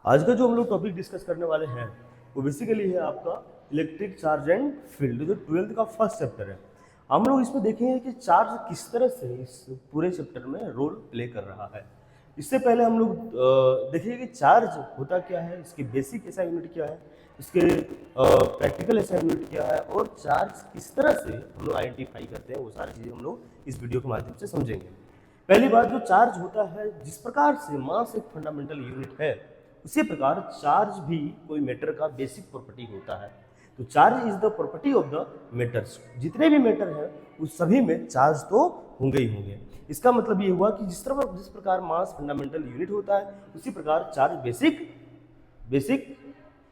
आज का जो हम लोग टॉपिक डिस्कस करने वाले हैं वो बेसिकली है आपका इलेक्ट्रिक चार्ज एंड फील्ड, जो 12th का फर्स्ट चैप्टर है। हम लोग इसमें देखेंगे कि चार्ज किस तरह से इस पूरे चैप्टर में रोल प्ले कर रहा है। इससे पहले हम लोग देखेंगे कि चार्ज होता क्या है, इसके बेसिक एसआई यूनिट क्या है, इसके प्रैक्टिकल एसआई यूनिट क्या है और चार्ज किस तरह से हम लोग आइडेंटिफाई करते हैं, वो सारी चीज़ें हम लोग इस वीडियो के माध्यम से समझेंगे। पहली बात, जो चार्ज होता है, जिस प्रकार से मास एक फंडामेंटल यूनिट है, उसी प्रकार चार्ज भी कोई मैटर का बेसिक प्रॉपर्टी होता है। तो charge is the property of the matters. जितने भी मैटर हैं उस सभी में चार्ज तो होंगे ही होंगे। इसका मतलब ये हुआ कि जिस प्रकार मास फंडामेंटल यूनिट होता है, उसी प्रकार चार्ज बेसिक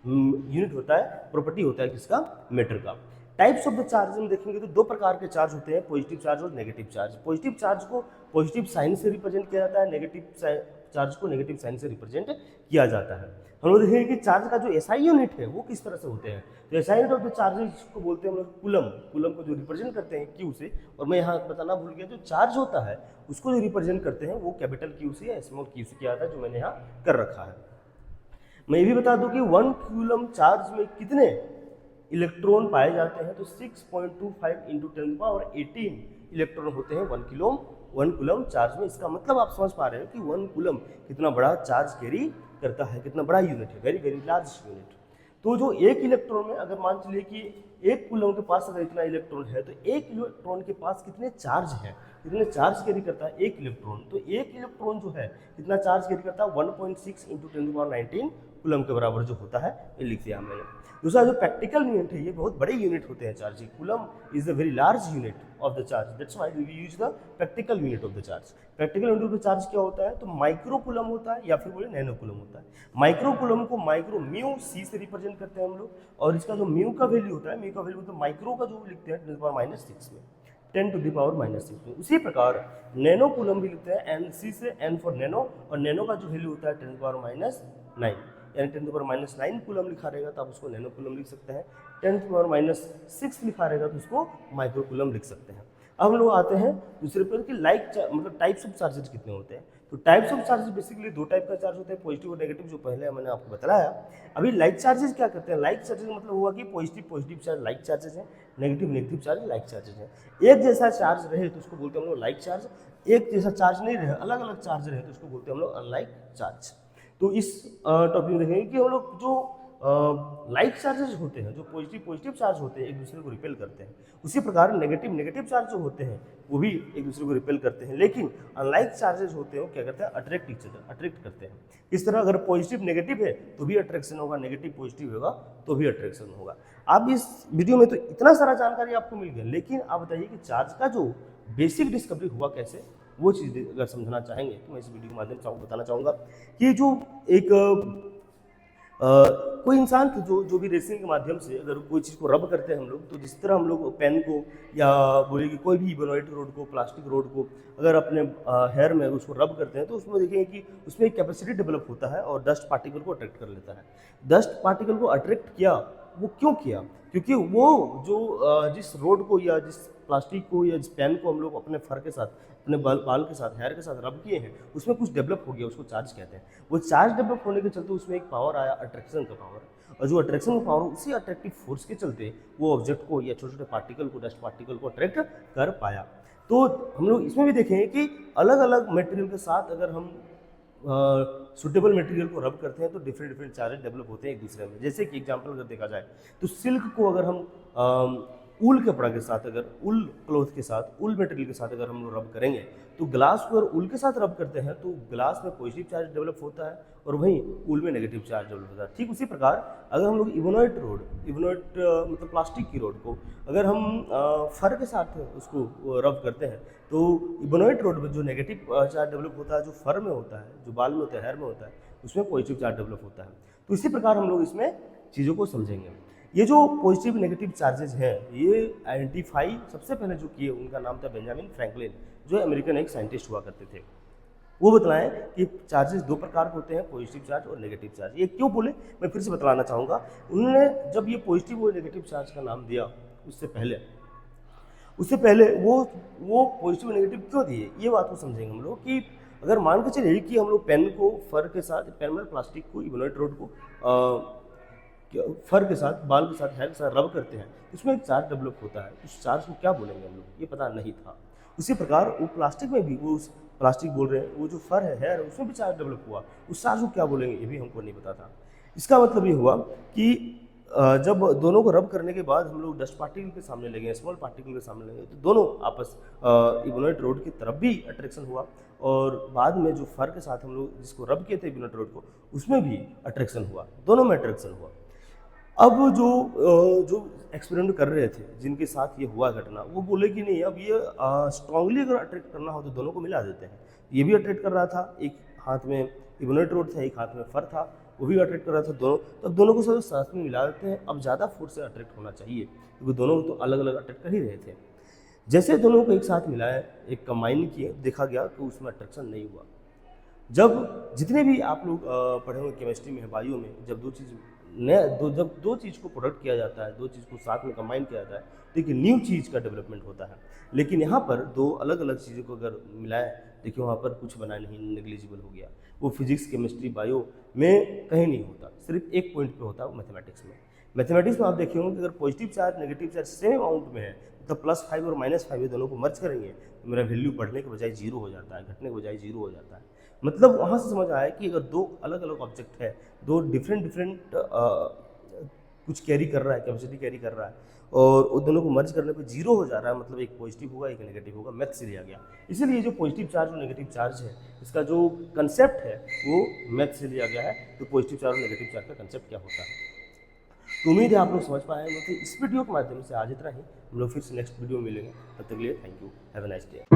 यूनिट होता है, प्रॉपर्टी होता है किसका, मैटर का। टाइप्स ऑफ द चार्ज हम देखेंगे तो दो प्रकार के चार्ज होते हैं, पॉजिटिव चार्ज और नेगेटिव चार्ज। पॉजिटिव चार्ज को पॉजिटिव साइन से रिप्रेजेंट किया जाता है, नेगेटिव चार्ज को नेगेटिव साइन से रिप्रेजेंट किया जाता है। हम लोग देखेंगे कि चार्ज का जो एसआई यूनिट है वो किस तरह से होते हैं। तो SI unit of the charges को बोलते हैं हम लोग कूलम। कूलम को जो रिप्रेजेंट करते हैं क्यू से, और मैं यहाँ बताना भूल गया, जो चार्ज होता है उसको जो रिप्रेजेंट करते हैं वो कैपिटल क्यू से या स्मॉल क्यू से किया जाता है, जो मैंने यहाँ कर रखा है। मैं ये भी बता दूं कि 1 कूलम चार्ज में कितने इलेक्ट्रॉन पाए जाते हैं, तो 6.25 इंटू 10⁻18 इलेक्ट्रॉन होते हैं 1 कूलम चार्ज में। इसका मतलब आप समझ पा रहे हैं कि 1 कूलम कितना बड़ा चार्ज कैरी करता है, कितना बड़ा यूनिट है, वेरी वेरी लार्ज यूनिट। तो जो एक इलेक्ट्रॉन में, अगर मान चलिए कि एक कूलम के पास अगर इतना इलेक्ट्रॉन है, तो एक इलेक्ट्रॉन के पास कितने चार्ज है, कितने चार्ज कैरी करता है एक इलेक्ट्रॉन। तो एक इलेक्ट्रॉन जो है कितना चार्ज कैरी करता है, 1.6 इंटू 10⁻19 कूलम के बराबर जो होता है, ये लिख दिया मैंने। दूसरा जो प्रैक्टिकल यूनिट है, ये बहुत बड़े यूनिट होते हैं charge. Coulomb is the very large unit of the charge, that's why we use the practical unit of the charge. Practical unit of the charge क्या होता है, तो माइक्रो कूलम होता है या फिर बोले नैनो कूलम होता है। माइक्रो कूलम को माइक्रो म्यू सी से रिप्रेजेंट करते हैं हम लोग, और इसका जो म्यू का वैल्यू होता है, म्यू का वैल्यू तो माइक्रो का जो लिखते हैं 10⁻6 में, 10⁻�6 में। उसी प्रकार नैनो कूलम भी लिखते हैं एन सी से, एन फॉर नैनो, और नैनो का जो वैल्यू होता है 10⁻9, यानी 10⁻9 कूलम लिखा रहेगा तो आप उसको नैनो कूलम लिख सकते हैं। 10⁻6 लिखा रहेगा तो उसको माइक्रो कूलम लिख सकते हैं। अब हम लोग आते हैं दूसरे पर कि मतलब टाइप्स ऑफ चार्जेस कितने होते हैं। तो टाइप्स ऑफ चार्जेस बेसिकली दो टाइप का चार्ज होता है, पॉजिटिव और नेगेटिव, जो पहले मैंने आपको बताया। अभी लाइक चार्जेस क्या करते हैं, लाइक चार्जेस मतलब हुआ कि पॉजिटिव चार्ज लाइक चार्जेस है, नेगेटिव चार्ज लाइक चार्जेस है। एक जैसा चार्ज रहे तो उसको बोलते हैं हम लोग लाइक चार्ज, एक जैसा चार्ज नहीं रहे, अलग अलग चार्ज रहे तो उसको बोलते हैं हम लोग अनलाइक चार्ज। तो इस टॉपिक में देखेंगे कि हम लोग जो लाइक चार्जेस होते हैं, जो पॉजिटिव चार्ज होते हैं, एक दूसरे को रिपेल करते हैं। उसी प्रकार नेगेटिव चार्ज जो होते हैं वो भी एक दूसरे को रिपेल करते हैं। लेकिन अनलाइक चार्जेस होते हैं वो क्या करते हैं, अट्रैक्ट ईच अदर, अट्रैक्ट करते हैं। इस तरह अगर पॉजिटिव नेगेटिव है तो भी अट्रैक्शन होगा, नेगेटिव पॉजिटिव होगा तो भी अट्रैक्शन होगा। अब इस वीडियो में तो इतना सारा जानकारी आपको मिल गया, लेकिन आप बताइए कि चार्ज का जो बेसिक डिस्कवरी हुआ कैसे, वो चीज़ अगर समझना चाहेंगे तो मैं इस वीडियो के माध्यम से आपको बताना चाहूँगा कि जो एक कोई इंसान जो भी रेसिंग के माध्यम से अगर कोई चीज़ को रब करते हैं हम लोग, तो जिस तरह हम लोग पेन को या बोले कि कोई भी इबोनॉइड रोड को, प्लास्टिक रोड को अगर अपने हेयर में उसको रब करते हैं, तो उसमें देखेंगे कि उसमें एक कैपेसिटी डेवलप होता है और डस्ट पार्टिकल को अट्रैक्ट कर लेता है। डस्ट पार्टिकल को अट्रैक्ट किया, वो क्यों किया, क्योंकि वो जो जिस रोड को या जिस प्लास्टिक को या जिस पेन को हम लोग अपने फर के साथ, अपने बाल के साथ, हेयर के साथ रब किए हैं, उसमें कुछ डेवलप हो गया, उसको चार्ज कहते हैं। वो चार्ज डेवलप होने के चलते उसमें एक पावर आया, अट्रैक्शन का पावर, और जो अट्रैक्शन का पावर, उसी अट्रैक्टिव फोर्स के चलते वो ऑब्जेक्ट को या छोटे छोटे पार्टिकल को, डस्ट पार्टिकल को अट्रैक्ट कर पाया। तो हम लोग इसमें भी देखेंगे कि अलग अलग मटेरियल के साथ अगर हम सुटेबल मटेरियल को रब करते हैं तो डिफरेंट चार्जेस डेवलप होते हैं एक दूसरे में। जैसे कि एग्जांपल अगर देखा जाए तो सिल्क को अगर हम ऊल के कपड़ा के साथ, अगर ऊल क्लॉथ के साथ, ऊल मटेरियल के साथ अगर हम लोग रब करेंगे, तो ग्लास को अगर ऊल के साथ रब करते हैं तो ग्लास में पॉजिटिव चार्ज डेवलप होता है और वहीं ऊल में नेगेटिव चार्ज डेवलप होता है। ठीक उसी प्रकार अगर हम लोग इबोनॉइड मतलब प्लास्टिक की रोड को अगर हम फर के साथ उसको रब करते हैं, तो इबोनॉइड रोड में जो नेगेटिव चार्ज डेवलप होता है, जो फर में होता है, जो बाल में होता है, हेयर में होता है, उसमें पॉजिटिव चार्ज डेवलप होता है। तो इसी प्रकार हम लोग इसमें चीज़ों को समझेंगे। ये जो पॉजिटिव नेगेटिव चार्जेस हैं, ये आइडेंटिफाई सबसे पहले जो किए, उनका नाम था बेंजामिन फ्रैंकलिन, जो अमेरिकन एक साइंटिस्ट हुआ करते थे। वो बतलाएं कि चार्जेस दो प्रकार के होते हैं, पॉजिटिव चार्ज और नेगेटिव चार्ज। ये क्यों बोले, मैं फिर से बतलाना चाहूँगा। उन्होंने जब ये पॉजिटिव और नेगेटिव चार्ज का नाम दिया, उससे पहले वो पॉजिटिव और नेगेटिव क्यों दिए, ये बात को समझेंगे हम लोग कि अगर मान के चलिए कि हम लोग पेन को फर के साथ, पेन में प्लास्टिक को, इबोनाइट रॉड को फर के साथ, बाल के साथ, हेयर के साथ रब करते हैं तो उसमें एक चार्ज डेवलप होता है। उस चार्ज को क्या बोलेंगे हम लोग, ये पता नहीं था। उसी प्रकार वो प्लास्टिक में भी, वो उस प्लास्टिक बोल रहे हैं, वो जो फर है, हेयर, उसमें भी चार्ज डेवलप हुआ, उस चार्ज को क्या बोलेंगे ये भी हमको नहीं पता था। इसका मतलब ये हुआ कि जब दोनों को रब करने के बाद हम लोग डस्ट पार्टिकल के सामने लगे, स्मॉल पार्टिकल के सामने लगे, तो दोनों आपस इबोनाइट रॉड की तरफ भी अट्रैक्शन हुआ, और बाद में जो फर के साथ हम लोग जिसको रब किए थे इबोनाइट रॉड को, उसमें भी अट्रैक्शन हुआ, दोनों में अट्रैक्शन हुआ। अब जो एक्सपेरिमेंट कर रहे थे, जिनके साथ ये हुआ घटना, वो बोले कि नहीं, अब ये स्ट्रांगली अगर अट्रैक्ट करना हो तो दोनों को मिला देते हैं। ये भी अट्रैक्ट कर रहा था, एक हाथ में इबोनाइट रॉड था, एक हाथ में फर था, वो भी अट्रैक्ट कर रहा था दोनों, तो अब दोनों को सब साथ में मिला देते हैं। अब ज़्यादा फोर्स से अट्रैक्ट होना चाहिए, क्योंकि दोनों तो अलग अलग अट्रैक्ट कर ही रहे थे। जैसे दोनों को एक साथ मिलाया, एक कंबाइन किए, देखा गया कि उसमें अट्रैक्शन नहीं हुआ। जब जितने भी आप लोग पढ़े होंगे केमिस्ट्री में, बायो में, जब जब दो चीज़ को प्रोडक्ट किया जाता है, दो चीज़ को साथ में कंबाइन किया जाता है, तो एक न्यू चीज़ का डेवलपमेंट होता है। लेकिन यहाँ पर दो अलग अलग चीज़ों को अगर मिलाएं, देखिए वहाँ पर कुछ बना नहीं, नेग्लिजिबल हो गया। वो फिजिक्स, केमिस्ट्री, बायो में कहीं नहीं होता, सिर्फ एक पॉइंट पे होता है, वो मैथमेटिक्स में। मैथमेटिक्स में आप देखे होंगे कि अगर positive charge negative charge same amount में है, तो +5 और -5 ये दोनों को मर्ज करेंगे तो मेरा वैल्यू बढ़ने के बजाय 0 हो जाता है, घटने के बजाय 0 हो जाता है। मतलब वहाँ से समझ आया कि अगर दो अलग अलग ऑब्जेक्ट है, दो डिफरेंट कुछ कैरी कर रहा है, कैपेसिटी कैरी कर रहा है, और उन दोनों को मर्ज करने पे 0 हो जा रहा है, मतलब एक पॉजिटिव होगा एक नेगेटिव होगा, मैथ से लिया गया। इसीलिए जो पॉजिटिव चार्ज और नेगेटिव चार्ज है, इसका जो कंसेप्ट है वो मैथ से लिया गया है। तो पॉजिटिव चार्ज और नेगेटिव चार्ज का कंसेप्ट क्या होता है, तो उम्मीद है आप लोग समझ पाए हैं। तो इस वीडियो के माध्यम से आज इतना ही, हम लोग फिर से नेक्स्ट वीडियो में मिलेंगे। तब तक के लिए thank you, have a nice day.